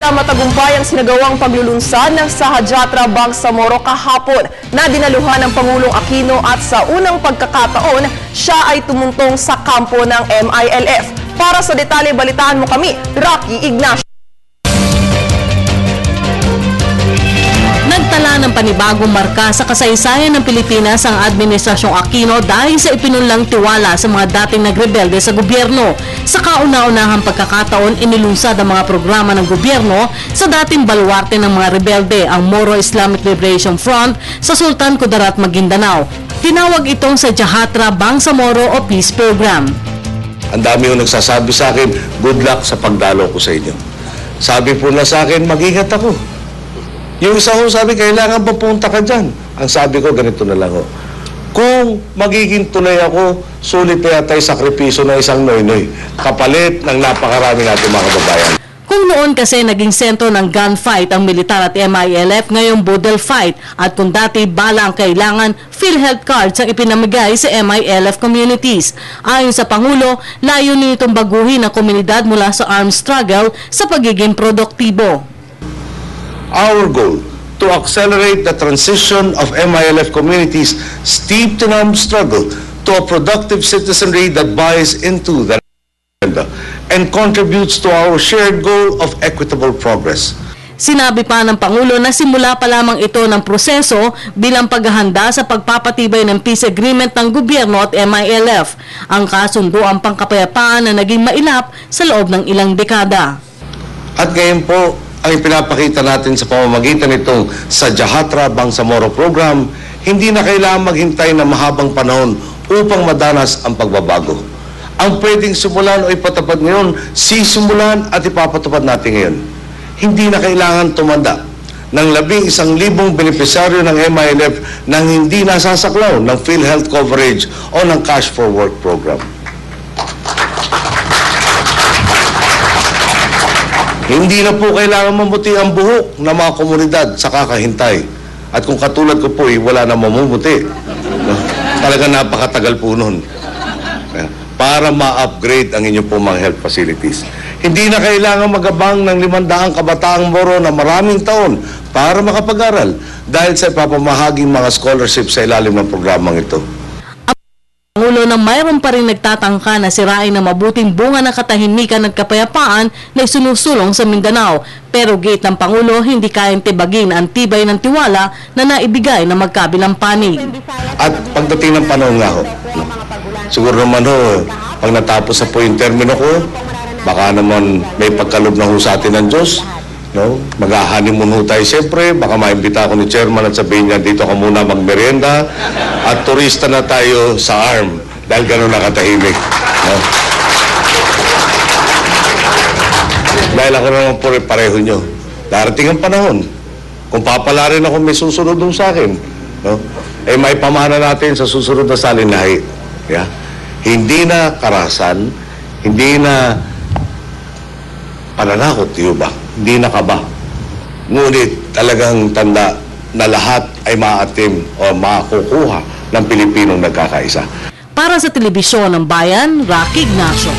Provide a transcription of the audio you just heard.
Matagumpay ang sinagawang paglulunsad ng Sahajatra Bangsamoro kahapon na dinaluhan ng Pangulong Aquino at sa unang pagkakataon, siya ay tumuntong sa kampo ng MILF. Para sa detalye, balitaan mo kami, Rocky Ignacio. Nagtala ng panibagong marka sa kasaysayan ng Pilipinas ang Administrasyong Aquino dahil sa ipinunlang tiwala sa mga dating nagrebelde sa gobyerno. Sa kauna-unahang pagkakataon, inilunsad ang mga programa ng gobyerno sa dating baluarte ng mga rebelde, ang Moro Islamic Liberation Front sa Sultan Kudarat, Maguindanao. Tinawag itong Sahajatra Bangsamoro o Peace Program. Ang dami yung nagsasabi sa akin, good luck sa pagdalo ko sa inyo. Sabi po na sa akin, mag-ingat ako. Yung isa ko sabi, kailangan papunta ka dyan. Ang sabi ko, ganito na lang ho. Kung magiging tunay ako, sulit na yata yung sakripiso ng isang noy-noy. Kapalit ng napakarami natin mga kababayan. Kung noon kasi naging sentro ng gunfight ang militar at MILF, ngayong bodel fight. At kung dati bala ang kailangan, PhilHealth cards ang ipinamigay sa MILF communities. Ayon sa Pangulo, layunin itong baguhin ang komunidad mula sa armed struggle sa pagiging produktibo. Our goal to accelerate the transition of MILF communities steeped in armed struggle to a productive citizenry that buys into the agenda and contributes to our shared goal of equitable progress. Sinabi pa ng Pangulo na simula pa lamang ito ng proseso bilang paghahanda sa pagpapatibay ng peace agreement ng gobyerno at MILF, ang kasunduang pangkapayapaan na naging mailap sa loob ng ilang dekada. At ngayon po, ang ipinapakita natin sa pamamagitan nitong Sahajatra Bangsamoro program, hindi na kailangan maghintay ng mahabang panahon upang madanas ang pagbabago. Ang pwedeng simulan o ipatupad ngayon, sisimulan at ipapatupad natin ngayon. Hindi na kailangan tumanda ng 11,000 benepisyaryo ng MILF nang hindi nasasaklaw ng PhilHealth coverage o ng Cash for Work program. Hindi na po kailangan mamuti ang buhok ng mga komunidad sa kakahintay. At kung katulad ko po, wala na mamumuti. Talaga napakatagal po nun. Para ma-upgrade ang inyong po mga health facilities. Hindi na kailangan magabang ng 500 kabataang Moro na maraming taon para makapag-aral dahil sa ipapamahaging mga scholarships sa ilalim ng programang ito. Pangulo na mayroon pa rin nagtatangka na sirain ng mabuting bunga ng katahimikan at kapayapaan na isinusulong sa Mindanao. Pero gate ng Pangulo, hindi kayang tibagin ang tibay ng tiwala na naibigay ng magkabilang panig. At pagdating ng panahon nga ho, siguro naman ho, pag natapos na po yung termino ko, baka naman may pagkalob na ho sa atin ng Diyos. No? Mag-honeymoon ho tayo siyempre, baka maimbita ako ni chairman at sabihin niya, dito ka muna magmerienda at turista na tayo sa ARM dahil gano'n nakatahimik. No? Dahil ako naman po pareho nyo. Darating ang panahon. Kung papala rin ako may susunod dun sa akin, no? Eh may pamana natin sa susunod na salinahi. Yeah? Hindi na karasan, hindi na pananakot, di ba? Hindi na kaba. Ngunit talagang tanda na lahat ay maatim o makukuha ng Pilipinong nagkakaisa. Para sa Telebisyon ng Bayan, Rocky Ignacio.